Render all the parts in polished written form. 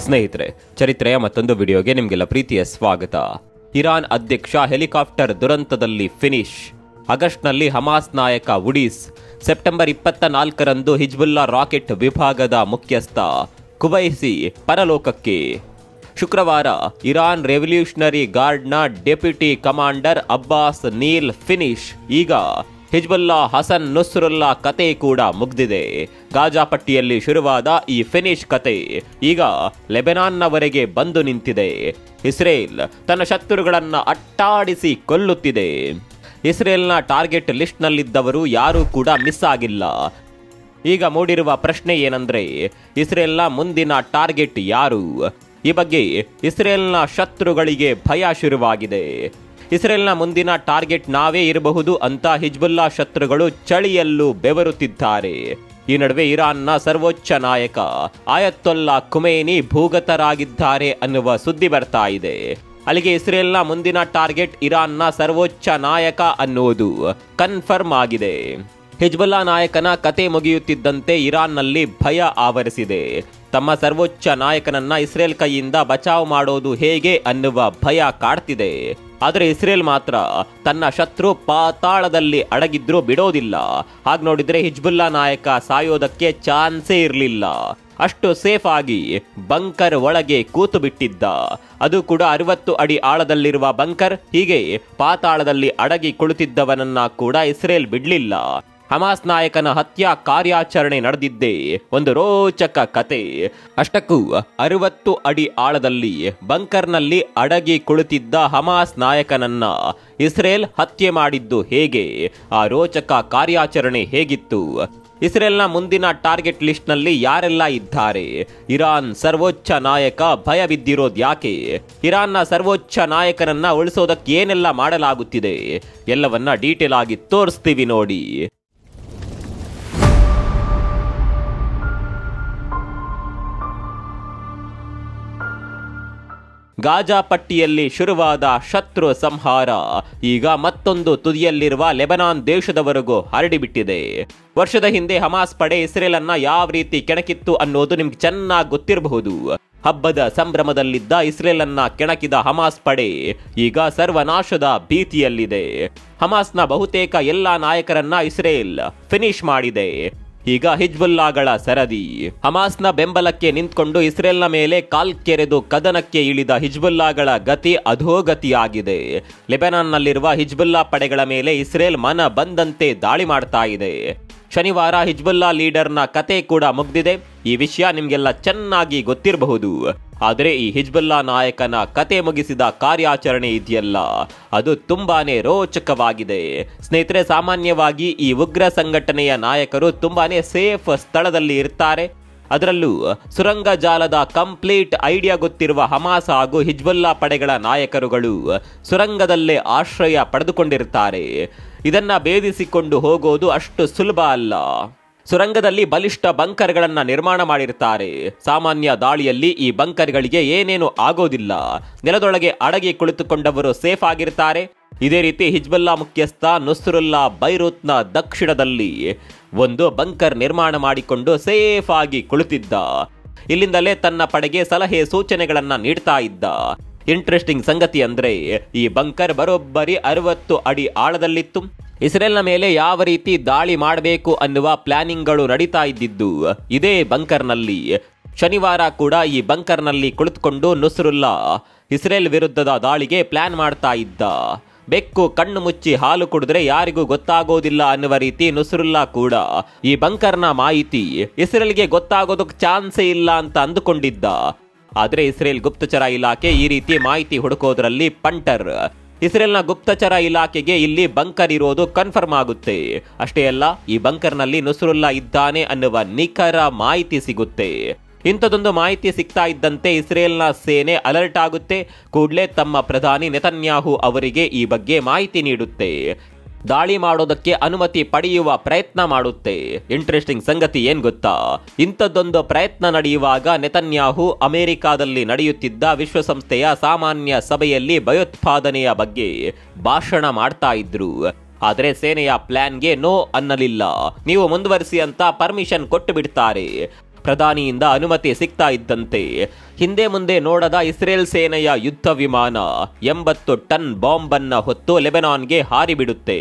ಸ್ನೇಹಿತರೆ, ಚರಿತ್ರೆಯ ಮತ್ತೊಂದು ವಿಡಿಯೋಗೆ ನಿಮಗೆಲ್ಲ ಪ್ರೀತಿಯ ಸ್ವಾಗತ. ಇರಾನ್ ಅಧ್ಯಕ್ಷ ಹೆಲಿಕಾಪ್ಟರ್ ದುರಂತದಲ್ಲಿ ಫಿನಿಶ್. ಆಗಸ್ಟ್ನಲ್ಲಿ ಹಮಾಸ್ ನಾಯಕ ವುಡೀಸ್, ಸೆಪ್ಟೆಂಬರ್ 24ರಂದು ಹಿಜ್ಬುಲ್ಲಾ ರಾಕೆಟ್ ವಿಭಾಗದ ಮುಖ್ಯಸ್ಥ ಕುಬೈಸಿ ಪರಲೋಕಕ್ಕೆ. ಶುಕ್ರವಾರ ಇರಾನ್ ರೆವಲ್ಯೂಷನರಿ ಗಾರ್ಡ್ನ ಡೆಪ್ಯೂಟಿ ಕಮಾಂಡರ್ ಅಬ್ಬಾಸ್ ನೀಲ್ ಫಿನಿಶ್. ಈಗ ಹಿಜ್ಬುಲ್ಲಾ ಹಸನ್ ನಸ್ರುಲ್ಲಾ ಕತೆ ಕೂಡ ಮುಗ್ದಿದೆ. ಗಾಜಾ ಪಟ್ಟಿಯಲ್ಲಿ ಶುರುವಾದ ಈ ಫಿನಿಶ್ ಕತೆ ಈಗ ಲೆಬನಾನ್ನವರೆಗೆ ಬಂದು ನಿಂತಿದೆ. ಇಸ್ರೇಲ್ ತನ್ನ ಶತ್ರುಗಳನ್ನು ಅಟ್ಟಾಡಿಸಿ ಕೊಲ್ಲುತ್ತಿದೆ. ಇಸ್ರೇಲ್ನ ಟಾರ್ಗೆಟ್ ಲಿಸ್ಟ್ನಲ್ಲಿದ್ದವರು ಯಾರೂ ಕೂಡ ಮಿಸ್ ಆಗಿಲ್ಲ. ಈಗ ಮೂಡಿರುವ ಪ್ರಶ್ನೆ ಏನಂದ್ರೆ, ಇಸ್ರೇಲ್ನ ಮುಂದಿನ ಟಾರ್ಗೆಟ್ ಯಾರು? ಈ ಬಗ್ಗೆ ಇಸ್ರೇಲ್ನ ಶತ್ರುಗಳಿಗೆ ಭಯ ಶುರುವಾಗಿದೆ. ಇಸ್ರೇಲ್ನ ಮುಂದಿನ ಟಾರ್ಗೆಟ್ ನಾವೇ ಇರಬಹುದು ಅಂತ ಹಿಜ್ಬುಲ್ಲಾ ಶತ್ರುಗಳು ಚಳಿಯಲ್ಲೂ ಬೆವರುತ್ತಿದ್ದಾರೆ. ಈ ನಡುವೆ ಇರಾನ್ನ ಸರ್ವೋಚ್ಚ ನಾಯಕ ಆಯತೊಲ್ಲಾ ಖುಮೇನಿ ಭೂಗತರಾಗಿದ್ದಾರೆ ಅನ್ನುವ ಸುದ್ದಿ ಬರ್ತಾ ಇದೆ. ಅಲ್ಲಿಗೆ ಇಸ್ರೇಲ್ನ ಮುಂದಿನ ಟಾರ್ಗೆಟ್ ಇರಾನ್ನ ಸರ್ವೋಚ್ಚ ನಾಯಕ ಅನ್ನುವುದು ಕನ್ಫರ್ಮ್ ಆಗಿದೆ. ಹಿಜ್ಬುಲ್ಲಾ ನಾಯಕನ ಕತೆ ಮುಗಿಯುತ್ತಿದ್ದಂತೆ ಇರಾನ್ನಲ್ಲಿ ಭಯ ಆವರಿಸಿದೆ. ತಮ್ಮ ಸರ್ವೋಚ್ಚ ನಾಯಕನನ್ನ ಇಸ್ರೇಲ್ ಕೈಯಿಂದ ಬಚಾವ್ ಮಾಡೋದು ಹೇಗೆ ಅನ್ನುವ ಭಯ ಕಾಡ್ತಿದೆ. ಆದರೆ ಇಸ್ರೇಲ್ ಮಾತ್ರ ತನ್ನ ಶತ್ರು ಪಾತಾಳದಲ್ಲಿ ಅಡಗಿದ್ರೂ ಬಿಡೋದಿಲ್ಲ. ಹಾಗೆ ನೋಡಿದ್ರೆ ಹಿಜ್ಬುಲ್ಲಾ ನಾಯಕ ಸಾಯೋದಕ್ಕೆ ಚಾನ್ಸೇ ಇರಲಿಲ್ಲ. ಅಷ್ಟು ಸೇಫ್ ಆಗಿ ಬಂಕರ್ ಒಳಗೆ ಕೂತು ಬಿಟ್ಟಿದ್ದ. ಅದು ಕೂಡ 60 ಅಡಿ ಆಳದಲ್ಲಿರುವ ಬಂಕರ್. ಹೀಗೆ ಪಾತಾಳದಲ್ಲಿ ಅಡಗಿ ಕುಳಿತಿದ್ದವನನ್ನ ಕೂಡ ಇಸ್ರೇಲ್ ಬಿಡ್ಲಿಲ್ಲ. ಹಮಾಸ್ ನಾಯಕನ ಹತ್ಯಾ ಕಾರ್ಯಾಚರಣೆ ನಡೆದಿದ್ದೇ ಒಂದು ರೋಚಕ ಕತೆ. ಅಷ್ಟಕ್ಕೂ 60 ಅಡಿ ಆಳದಲ್ಲಿ ಬಂಕರ್ನಲ್ಲಿ ಅಡಗಿ ಕುಳಿತಿದ್ದ ಹಮಾಸ್ ನಾಯಕನನ್ನ ಇಸ್ರೇಲ್ ಹತ್ಯೆ ಮಾಡಿದ್ದು ಹೇಗೆ? ಆ ರೋಚಕ ಕಾರ್ಯಾಚರಣೆ ಹೇಗಿತ್ತು? ಇಸ್ರೇಲ್ನ ಮುಂದಿನ ಟಾರ್ಗೆಟ್ ಲಿಸ್ಟ್ನಲ್ಲಿ ಯಾರೆಲ್ಲ ಇದ್ದಾರೆ? ಇರಾನ್ ಸರ್ವೋಚ್ಚ ನಾಯಕ ಭಯ ಬಿದ್ದಿರೋದು ಯಾಕೆ? ಇರಾನ್ನ ಸರ್ವೋಚ್ಚ ನಾಯಕನನ್ನ ಉಳಿಸೋದಕ್ಕೆ ಏನೆಲ್ಲ ಮಾಡಲಾಗುತ್ತಿದೆ? ಎಲ್ಲವನ್ನ ಡೀಟೇಲ್ ಆಗಿ ತೋರಿಸ್ತೀವಿ ನೋಡಿ. ಗಾಜಾ ಪಟ್ಟಿಯಲ್ಲಿ ಶುರುವಾದ ಶತ್ರು ಸಂಹಾರ ಈಗ ಮತ್ತೊಂದು ತುದಿಯಲ್ಲಿರುವ ಲೆಬನಾನ್ ದೇಶದವರೆಗೂ ಹರಡಿಬಿಟ್ಟಿದೆ. ವರ್ಷದ ಹಿಂದೆ ಹಮಾಸ್ ಪಡೆ ಇಸ್ರೇಲ್ ಅನ್ನ ಯಾವ ರೀತಿ ಕೆಣಕಿತ್ತು ಅನ್ನೋದು ನಿಮ್ಗೆ ಚೆನ್ನಾಗಿ ಗೊತ್ತಿರಬಹುದು. ಹಬ್ಬದ ಸಂಭ್ರಮದಲ್ಲಿದ್ದ ಇಸ್ರೇಲ್ ಅನ್ನ ಕೆಣಕಿದ ಹಮಾಸ್ ಪಡೆ ಈಗ ಸರ್ವನಾಶದ ಭೀತಿಯಲ್ಲಿದೆ. ಹಮಾಸ್ನ ಬಹುತೇಕ ಎಲ್ಲಾ ನಾಯಕರನ್ನ ಇಸ್ರೇಲ್ ಫಿನಿಶ್ ಮಾಡಿದೆ. ಈಗ ಹಿಜ್ಬುಲ್ಲಾಗಳ ಸರದಿ. ಹಮಾಸ್ನ ಬೆಂಬಲಕ್ಕೆ ನಿಂತ್ಕೊಂಡು ಇಸ್ರೇಲ್ನ ಮೇಲೆ ಕಾಲ್ಕೆರೆದು ಕದನಕ್ಕೆ ಇಳಿದ ಹಿಜ್ಬುಲ್ಲಾಗಳ ಗತಿ ಅಧೋಗತಿಯಾಗಿದೆ. ಲೆಬನಾನ್ನಲ್ಲಿರುವ ಹಿಜ್ಬುಲ್ಲಾ ಪಡೆಗಳ ಮೇಲೆ ಇಸ್ರೇಲ್ ಮನ ಬಂದಂತೆ ದಾಳಿ ಮಾಡ್ತಾ ಇದೆ. ಶನಿವಾರ ಹಿಜ್ಬುಲ್ಲಾ ಲೀಡರ್ನ ಕತೆ ಕೂಡ ಮುಗ್ದಿದೆ. ಈ ವಿಷಯ ನಿಮ್ಗೆಲ್ಲ ಚೆನ್ನಾಗಿ ಗೊತ್ತಿರಬಹುದು. ಆದರೆ ಈ ಹಿಜ್ಬುಲ್ಲಾ ನಾಯಕನ ಕತೆ ಮುಗಿಸಿದ ಕಾರ್ಯಾಚರಣೆ ಇದೆಯಲ್ಲ, ಅದು ತುಂಬಾನೇ ರೋಚಕವಾಗಿದೆ. ಸ್ನೇಹಿತರೆ, ಸಾಮಾನ್ಯವಾಗಿ ಈ ಉಗ್ರ ಸಂಘಟನೆಯ ನಾಯಕರು ತುಂಬಾನೇ ಸೇಫ್ ಸ್ಥಳದಲ್ಲಿ ಇರ್ತಾರೆ. ಅದರಲ್ಲೂ ಸುರಂಗ ಜಾಲದ ಕಂಪ್ಲೀಟ್ ಐಡಿಯಾ ಗೊತ್ತಿರುವ ಹಮಾಸ್ ಹಾಗೂ ಹಿಜ್ಬುಲ್ಲಾ ಪಡೆಗಳ ನಾಯಕರುಗಳು ಸುರಂಗದಲ್ಲೇ ಆಶ್ರಯ ಪಡೆದುಕೊಂಡಿರ್ತಾರೆ. ಇದನ್ನ ಭೇದಿಸಿಕೊಂಡು ಹೋಗೋದು ಅಷ್ಟು ಸುಲಭ ಅಲ್ಲ. ಸುರಂಗದಲ್ಲಿ ಬಲಿಷ್ಠ ಬಂಕರ್ಗಳನ್ನ ನಿರ್ಮಾಣ ಮಾಡಿರ್ತಾರೆ. ಸಾಮಾನ್ಯ ದಾಳಿಯಲ್ಲಿ ಈ ಬಂಕರ್ಗಳಿಗೆ ಏನೇನು ಆಗೋದಿಲ್ಲ. ನೆಲದೊಳಗೆ ಅಡಗಿ ಕುಳಿತುಕೊಂಡವರು ಸೇಫ್ ಆಗಿರ್ತಾರೆ. ಇದೇ ರೀತಿ ಹಿಜ್ಬುಲ್ಲಾ ಮುಖ್ಯಸ್ಥ ನಸ್ರುಲ್ಲಾ ಬೈರೂತ್ನ ದಕ್ಷಿಣದಲ್ಲಿ ಒಂದು ಬಂಕರ್ ನಿರ್ಮಾಣ ಮಾಡಿಕೊಂಡು ಸೇಫ್ ಆಗಿ ಕುಳಿತಿದ್ದ. ಇಲ್ಲಿಂದಲೇ ತನ್ನ ಪಡೆಗೆ ಸಲಹೆ ಸೂಚನೆಗಳನ್ನ ನೀಡ್ತಾ ಇದ್ದ. ಇಂಟ್ರೆಸ್ಟಿಂಗ್ ಸಂಗತಿ ಅಂದ್ರೆ, ಈ ಬಂಕರ್ ಬರೋಬ್ಬರಿ 60 ಅಡಿ ಆಳದಲ್ಲಿತ್ತು. ಇಸ್ರೇಲ್ನ ಮೇಲೆ ಯಾವ ರೀತಿ ದಾಳಿ ಮಾಡಬೇಕು ಅನ್ನುವ ಪ್ಲಾನಿಂಗ್ಗಳು ನಡೀತಾ ಇದ್ದಿದ್ದು ಇದೇ ಬಂಕರ್ನಲ್ಲಿ. ಶನಿವಾರ ಕೂಡ ಈ ಬಂಕರ್ನಲ್ಲಿ ಕುಳಿತುಕೊಂಡು ನಸ್ರುಲ್ಲಾ ಇಸ್ರೇಲ್ ವಿರುದ್ಧದ ದಾಳಿಗೆ ಪ್ಲಾನ್ ಮಾಡ್ತಾ ಇದ್ದ. ಬೆಕ್ಕು ಕಣ್ಣು ಮುಚ್ಚಿ ಹಾಲು ಕುಡಿದ್ರೆ ಯಾರಿಗೂ ಗೊತ್ತಾಗೋದಿಲ್ಲ ಅನ್ನುವ ರೀತಿ ನಸ್ರುಲ್ಲಾ ಕೂಡ ಈ ಬಂಕರ್ನ ಮಾಹಿತಿ ಇಸ್ರೇಲ್ಗೆ ಗೊತ್ತಾಗೋದಕ್ಕೆ ಚಾನ್ಸೇ ಇಲ್ಲ ಅಂತ ಅಂದುಕೊಂಡಿದ್ದ. ಆದ್ರೆ ಇಸ್ರೇಲ್ ಗುಪ್ತಚರ ಇಲಾಖೆ ಈ ರೀತಿ ಮಾಹಿತಿ ಹುಡುಕೋದ್ರಲ್ಲಿ ಪಂಟರ್. ಇಸ್ರೇಲ್ನ ಗುಪ್ತಚರ ಇಲಾಖೆಗೆ ಇಲ್ಲಿ ಬಂಕರ್ ಇರೋದು ಕನ್ಫರ್ಮ್ ಆಗುತ್ತೆ. ಅಷ್ಟೇ ಅಲ್ಲ, ಈ ಬಂಕರ್ನಲ್ಲಿ ನಸ್ರುಲ್ಲಾ ಇದ್ದಾನೆ ಅನ್ನುವ ನಿಖರ ಮಾಹಿತಿ ಸಿಗುತ್ತೆ. ಇಂಥದೊಂದು ಮಾಹಿತಿ ಸಿಗ್ತಾ ಇದ್ದಂತೆ ಇಸ್ರೇಲ್ನ ಸೇನೆ ಅಲರ್ಟ್ ಆಗುತ್ತೆ. ಕೂಡಲೇ ತಮ್ಮ ಪ್ರಧಾನಿ ನೆತನ್ಯಾಹು ಅವರಿಗೆ ಈ ಬಗ್ಗೆ ಮಾಹಿತಿ ನೀಡುತ್ತೆ. ದಾಳಿ ಮಾಡೋದಕ್ಕೆ ಅನುಮತಿ ಪಡೆಯುವ ಪ್ರಯತ್ನ ಮಾಡುತ್ತೆ. ಇಂಟ್ರೆಸ್ಟಿಂಗ್ ಸಂಗತಿ ಏನ್ ಗೊತ್ತಾ? ಇಂಥದ್ದೊಂದು ಪ್ರಯತ್ನ ನಡೆಯುವಾಗ ನೆತನ್ಯಾಹು ಅಮೆರಿಕಾದಲ್ಲಿ ನಡೆಯುತ್ತಿದ್ದ ವಿಶ್ವಸಂಸ್ಥೆಯ ಸಾಮಾನ್ಯ ಸಭೆಯಲ್ಲಿ ಭಯೋತ್ಪಾದನೆಯ ಬಗ್ಗೆ ಭಾಷಣ ಮಾಡ್ತಾ ಇದ್ರು. ಆದರೆ ಸೇನೆಯ ಪ್ಲಾನ್ಗೆ ನೋ ಅನ್ನಲಿಲ್ಲ. ನೀವು ಮುಂದುವರಿಸಿ ಅಂತ ಪರ್ಮಿಷನ್ ಕೊಟ್ಟು ಬಿಡ್ತಾರೆ. ಪ್ರಧಾನಿಯಿಂದ ಅನುಮತಿ ಸಿಗ್ತಾ ಇದ್ದಂತೆ ಹಿಂದೆ ಮುಂದೆ ನೋಡದ ಇಸ್ರೇಲ್ ಸೇನೆಯ ಯುದ್ಧ ವಿಮಾನ 80 ಟನ್ ಬಾಂಬ್ ಅನ್ನ ಹೊತ್ತು ಲೆಬನಾನ್ಗೆ ಹಾರಿಬಿಡುತ್ತೆ.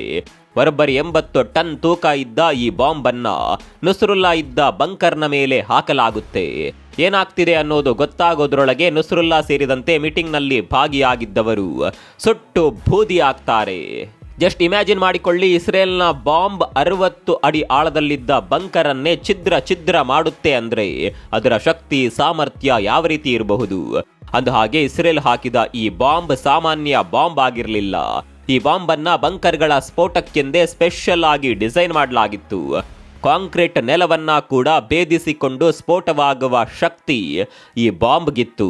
ಬರೋಬ್ಬರಿ 80 ಟನ್ ತೂಕ ಇದ್ದ ಈ ಬಾಂಬ್ ಅನ್ನ ನುಸ್ರುಲ್ಲಾ ಇದ್ದ ಬಂಕರ್ನ ಮೇಲೆ ಹಾಕಲಾಗುತ್ತೆ. ಏನಾಗ್ತಿದೆ ಅನ್ನೋದು ಗೊತ್ತಾಗೋದ್ರೊಳಗೆ ನುಸ್ರುಲ್ಲಾ ಸೇರಿದಂತೆ ಮೀಟಿಂಗ್ನಲ್ಲಿ ಭಾಗಿಯಾಗಿದ್ದವರು ಸುಟ್ಟು ಬೂದಿ ಆಗ್ತಾರೆ. ಜಸ್ಟ್ ಇಮ್ಯಾಜಿನ್ ಮಾಡಿಕೊಳ್ಳಿ, ಇಸ್ರೇಲ್ನ ಬಾಂಬ್ 60 ಅಡಿ ಆಳದಲ್ಲಿದ್ದ ಬಂಕರ್ ಅನ್ನೇ ಛಿದ್ರ ಮಾಡುತ್ತೆ ಅಂದ್ರೆ ಅದರ ಶಕ್ತಿ ಸಾಮರ್ಥ್ಯ ಯಾವ ರೀತಿ ಇರಬಹುದು. ಅಂದಹಾಗೆ ಇಸ್ರೇಲ್ ಹಾಕಿದ ಈ ಬಾಂಬ್ ಸಾಮಾನ್ಯ ಬಾಂಬ್ ಆಗಿರಲಿಲ್ಲ. ಈ ಬಾಂಬ್ ಅನ್ನ ಬಂಕರ್ಗಳ ಸ್ಫೋಟಕ್ಕೆಂದೇ ಸ್ಪೆಷಲ್ ಆಗಿ ಡಿಸೈನ್ ಮಾಡಲಾಗಿತ್ತು. ಕಾಂಕ್ರೀಟ್ ನೆಲವನ್ನ ಕೂಡ ಭೇದಿಸಿಕೊಂಡು ಸ್ಫೋಟವಾಗುವ ಶಕ್ತಿ ಈ ಬಾಂಬ್ಗಿತ್ತು.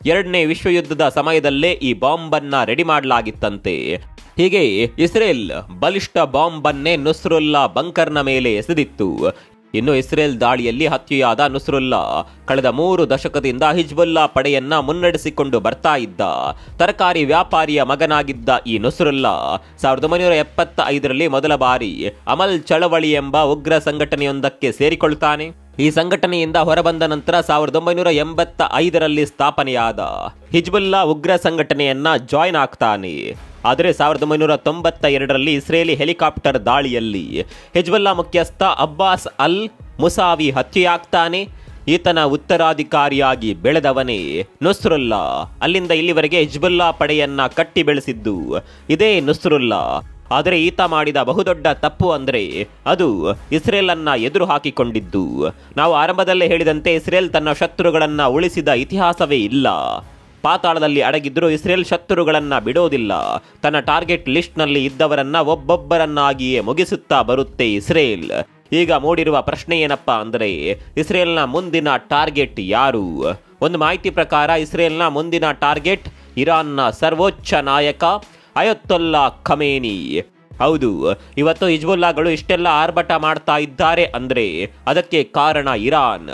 2ನೇ ವಿಶ್ವಯುದ್ಧದ ಸಮಯದಲ್ಲೇ ಈ ಬಾಂಬ್ ಅನ್ನ ರೆಡಿ ಮಾಡಲಾಗಿತ್ತಂತೆ. ಹೀಗೆ ಇಸ್ರೇಲ್ ಬಲಿಷ್ಠ ಬಾಂಬ್ ಅನ್ನೇ ನುಸ್ರುಲ್ಲಾ ಬಂಕರ್ನ ಮೇಲೆ ಎಸೆದಿತ್ತು. ಇನ್ನು ಇಸ್ರೇಲ್ ದಾಳಿಯಲ್ಲಿ ಹತ್ಯೆಯಾದ ನುಸ್ರುಲ್ಲಾ ಕಳೆದ 3 ದಶಕದಿಂದ ಹಿಜ್ಬುಲ್ಲಾ ಪಡೆಯನ್ನ ಮುನ್ನಡೆಸಿಕೊಂಡು ಬರ್ತಾ ಇದ್ದ ತರಕಾರಿ ವ್ಯಾಪಾರಿಯ ಮಗನಾಗಿದ್ದ ಈ ನುಸ್ರುಲ್ಲಾ 1975ರಲ್ಲಿ ಮೊದಲ ಬಾರಿ ಅಮಲ್ ಚಳವಳಿ ಎಂಬ ಉಗ್ರ ಸಂಘಟನೆಯೊಂದಕ್ಕೆ ಸೇರಿಕೊಳ್ತಾನೆ. ಈ ಸಂಘಟನೆಯಿಂದ ಹೊರಬಂದ ನಂತರ 1985ರಲ್ಲಿ ಸ್ಥಾಪನೆಯಾದ ಹಿಜ್ಬುಲ್ಲಾ ಉಗ್ರ ಸಂಘಟನೆಯನ್ನ ಜಾಯಿನ್ ಆಗ್ತಾನೆ. ಆದರೆ 1992ರಲ್ಲಿ ಇಸ್ರೇಲಿ ಹೆಲಿಕಾಪ್ಟರ್ ದಾಳಿಯಲ್ಲಿ ಹಿಜ್ಬುಲ್ಲಾ ಮುಖ್ಯಸ್ಥ ಅಬ್ಬಾಸ್ ಅಲ್ ಮುಸಾವಿ ಹತ್ಯೆಯಾಗ್ತಾನೆ. ಈತನ ಉತ್ತರಾಧಿಕಾರಿಯಾಗಿ ಬೆಳೆದವನೇ ನುಸ್ರುಲ್ಲಾ. ಅಲ್ಲಿಂದ ಇಲ್ಲಿವರೆಗೆ ಹಿಜ್ಬುಲ್ಲಾ ಪಡೆಯನ್ನ ಕಟ್ಟಿ ಬೆಳೆಸಿದ್ದು ಇದೇ ನುಸ್ರುಲ್ಲಾ. ಆದರೆ ಈತ ಮಾಡಿದ ಬಹುದೊಡ್ಡ ತಪ್ಪು ಅಂದ್ರೆ ಅದು ಇಸ್ರೇಲ್ ಅನ್ನ ಎದುರು ಹಾಕಿಕೊಂಡಿದ್ದು. ನಾವು ಆರಂಭದಲ್ಲೇ ಹೇಳಿದಂತೆ ಇಸ್ರೇಲ್ ತನ್ನ ಶತ್ರುಗಳನ್ನ ಉಳಿಸಿದ ಇತಿಹಾಸವೇ ಇಲ್ಲ. ಪಾತಾಳದಲ್ಲಿ ಅಡಗಿದ್ರು ಇಸ್ರೇಲ್ ಶತ್ರುಗಳನ್ನ ಬಿಡೋದಿಲ್ಲ. ತನ್ನ ಟಾರ್ಗೆಟ್ ಲಿಸ್ಟ್ ನಲ್ಲಿ ಇದ್ದವರನ್ನ ಒಬ್ಬೊಬ್ಬರನ್ನಾಗಿಯೇ ಮುಗಿಸುತ್ತಾ ಬರುತ್ತೆ ಇಸ್ರೇಲ್. ಈಗ ಮೂಡಿರುವ ಪ್ರಶ್ನೆ ಏನಪ್ಪಾ ಅಂದ್ರೆ ಇಸ್ರೇಲ್ನ ಮುಂದಿನ ಟಾರ್ಗೆಟ್ ಯಾರು? ಒಂದು ಮಾಹಿತಿ ಪ್ರಕಾರ ಇಸ್ರೇಲ್ನ ಮುಂದಿನ ಟಾರ್ಗೆಟ್ ಇರಾನ್ನ ಸರ್ವೋಚ್ಚ ನಾಯಕ ಅಯತೊಲ್ಲಾ ಖಮೇನಿ. ಹೌದು, ಇವತ್ತು ಹಿಜ್ಬುಲ್ಲಾಗಳು ಇಷ್ಟೆಲ್ಲ ಆರ್ಭಟ ಮಾಡ್ತಾ ಇದ್ದಾರೆ ಅಂದ್ರೆ ಅದಕ್ಕೆ ಕಾರಣ ಇರಾನ್.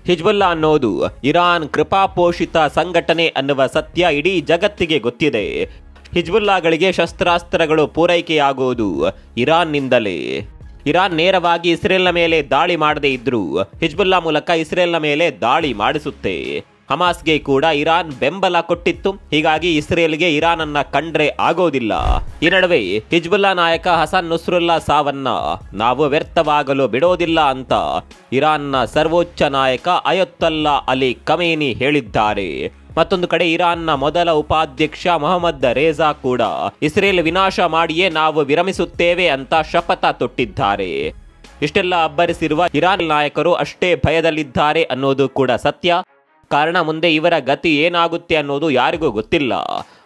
ಹಿಜ್ಬುಲ್ಲಾ ಅನ್ನೋದು ಇರಾನ್ ಕೃಪಾಪೋಷಿತ ಸಂಘಟನೆ ಅನ್ನುವ ಸತ್ಯ ಇಡೀ ಜಗತ್ತಿಗೆ ಗೊತ್ತಿದೆ. ಹಿಜ್ಬುಲ್ಲಾಗಳಿಗೆ ಶಸ್ತ್ರಾಸ್ತ್ರಗಳು ಪೂರೈಕೆಯಾಗುವುದು ಇರಾನ್ನಿಂದಲೇ. ಇರಾನ್ ನೇರವಾಗಿ ಇಸ್ರೇಲ್ನ ಮೇಲೆ ದಾಳಿ ಮಾಡದೇ ಇದ್ರೂ ಹಿಜ್ಬುಲ್ಲಾ ಮೂಲಕ ಇಸ್ರೇಲ್ನ ಮೇಲೆ ದಾಳಿ ಮಾಡಿಸುತ್ತೆ. ಹಮಾಸ್ಗೆ ಕೂಡ ಇರಾನ್ ಬೆಂಬಲ ಕೊಟ್ಟಿತ್ತು. ಹೀಗಾಗಿ ಇಸ್ರೇಲ್ಗೆ ಇರಾನ್ ಅನ್ನ ಕಂಡ್ರೆ ಆಗೋದಿಲ್ಲ. ಈ ನಡುವೆ ಹಿಜ್ಬುಲ್ಲಾ ನಾಯಕ ಹಸನ್ ನುಸ್ರುಲ್ಲಾ ಸಾವನ್ನ ನಾವು ವ್ಯರ್ಥವಾಗಲು ಬಿಡೋದಿಲ್ಲ ಅಂತ ಇರಾನ್ನ ಸರ್ವೋಚ್ಚ ನಾಯಕ ಅಯತೊಲ್ಲಾ ಅಲಿ ಖಮೇನಿ ಹೇಳಿದ್ದಾರೆ. ಮತ್ತೊಂದು ಕಡೆ ಇರಾನ್ನ ಮೊದಲ ಉಪಾಧ್ಯಕ್ಷ ಮೊಹಮ್ಮದ್ ರೇಜಾ ಕೂಡ ಇಸ್ರೇಲ್ ವಿನಾಶ ಮಾಡಿಯೇ ನಾವು ವಿರಮಿಸುತ್ತೇವೆ ಅಂತ ಶಪಥ ತೊಟ್ಟಿದ್ದಾರೆ. ಇಷ್ಟೆಲ್ಲ ಅಬ್ಬರಿಸಿರುವ ಇರಾನ್ ನಾಯಕರು ಅಷ್ಟೇ ಭಯದಲ್ಲಿದ್ದಾರೆ ಅನ್ನೋದು ಕೂಡ ಸತ್ಯ. ಕಾರಣ ಮುಂದೆ ಇವರ ಗತಿ ಏನಾಗುತ್ತೆ ಅನ್ನೋದು ಯಾರಿಗೂ ಗೊತ್ತಿಲ್ಲ.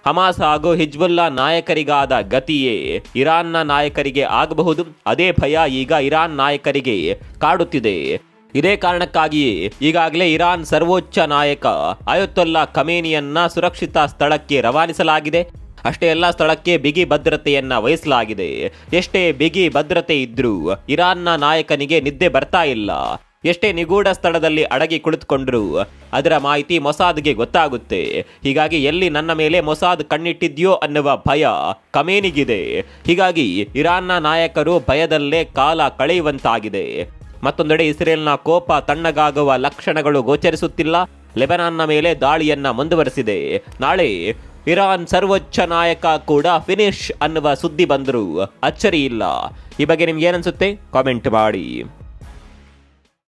ಹಮಾಸ್ ಹಾಗೂ ಹಿಜ್ಬುಲ್ಲಾ ನಾಯಕರಿಗಾದ ಗತಿಯೇ ಇರಾನ್ನ ನಾಯಕರಿಗೆ ಆಗಬಹುದು. ಅದೇ ಭಯ ಈಗ ಇರಾನ್ ನಾಯಕರಿಗೆ ಕಾಡುತ್ತಿದೆ. ಇದೇ ಕಾರಣಕ್ಕಾಗಿಯೇ ಈಗಾಗಲೇ ಇರಾನ್ ಸರ್ವೋಚ್ಚ ನಾಯಕ ಅಯತೊಲ್ಲಾ ಖಮೇನಿಯನ್ನ ಸುರಕ್ಷಿತ ಸ್ಥಳಕ್ಕೆ ರವಾನಿಸಲಾಗಿದೆ. ಅಷ್ಟೇ ಎಲ್ಲ ಸ್ಥಳಕ್ಕೆ ಬಿಗಿ ಭದ್ರತೆಯನ್ನ ವಹಿಸಲಾಗಿದೆ. ಎಷ್ಟೇ ಬಿಗಿ ಭದ್ರತೆ ಇದ್ರೂ ಇರಾನ್ನ ನಾಯಕನಿಗೆ ನಿದ್ದೆ ಬರ್ತಾ ಇಲ್ಲ. ಎಷ್ಟೇ ನಿಗೂಢ ಸ್ಥಳದಲ್ಲಿ ಅಡಗಿ ಕುಳಿತುಕೊಂಡ್ರು ಅದರ ಮಾಹಿತಿ ಮೊಸಾದ್ಗೆ ಗೊತ್ತಾಗುತ್ತೆ. ಹೀಗಾಗಿ ಎಲ್ಲಿ ನನ್ನ ಮೇಲೆ ಮೊಸಾದ್ ಕಣ್ಣಿಟ್ಟಿದ್ಯೋ ಅನ್ನುವ ಭಯ ಖಮೇನಿಗಿದೆ. ಹೀಗಾಗಿ ಇರಾನ್ನ ನಾಯಕರು ಭಯದಲ್ಲೇ ಕಾಲ ಕಳೆಯುವಂತಾಗಿದೆ. ಮತ್ತೊಂದೆಡೆ ಇಸ್ರೇಲ್ನ ಕೋಪ ತಣ್ಣಗಾಗುವ ಲಕ್ಷಣಗಳು ಗೋಚರಿಸುತ್ತಿಲ್ಲ. ಲೆಬನಾನ್ನ ಮೇಲೆ ದಾಳಿಯನ್ನ ಮುಂದುವರೆಸಿದೆ. ನಾಳೆ ಇರಾನ್ ಸರ್ವೋಚ್ಚ ನಾಯಕ ಕೂಡ ಫಿನಿಶ್ ಅನ್ನುವ ಸುದ್ದಿ ಬಂದರೂ ಅಚ್ಚರಿ ಇಲ್ಲ. ಈ ಬಗ್ಗೆ ನಿಮ್ಗೆ ಏನನ್ಸುತ್ತೆ ಕಾಮೆಂಟ್ ಮಾಡಿ.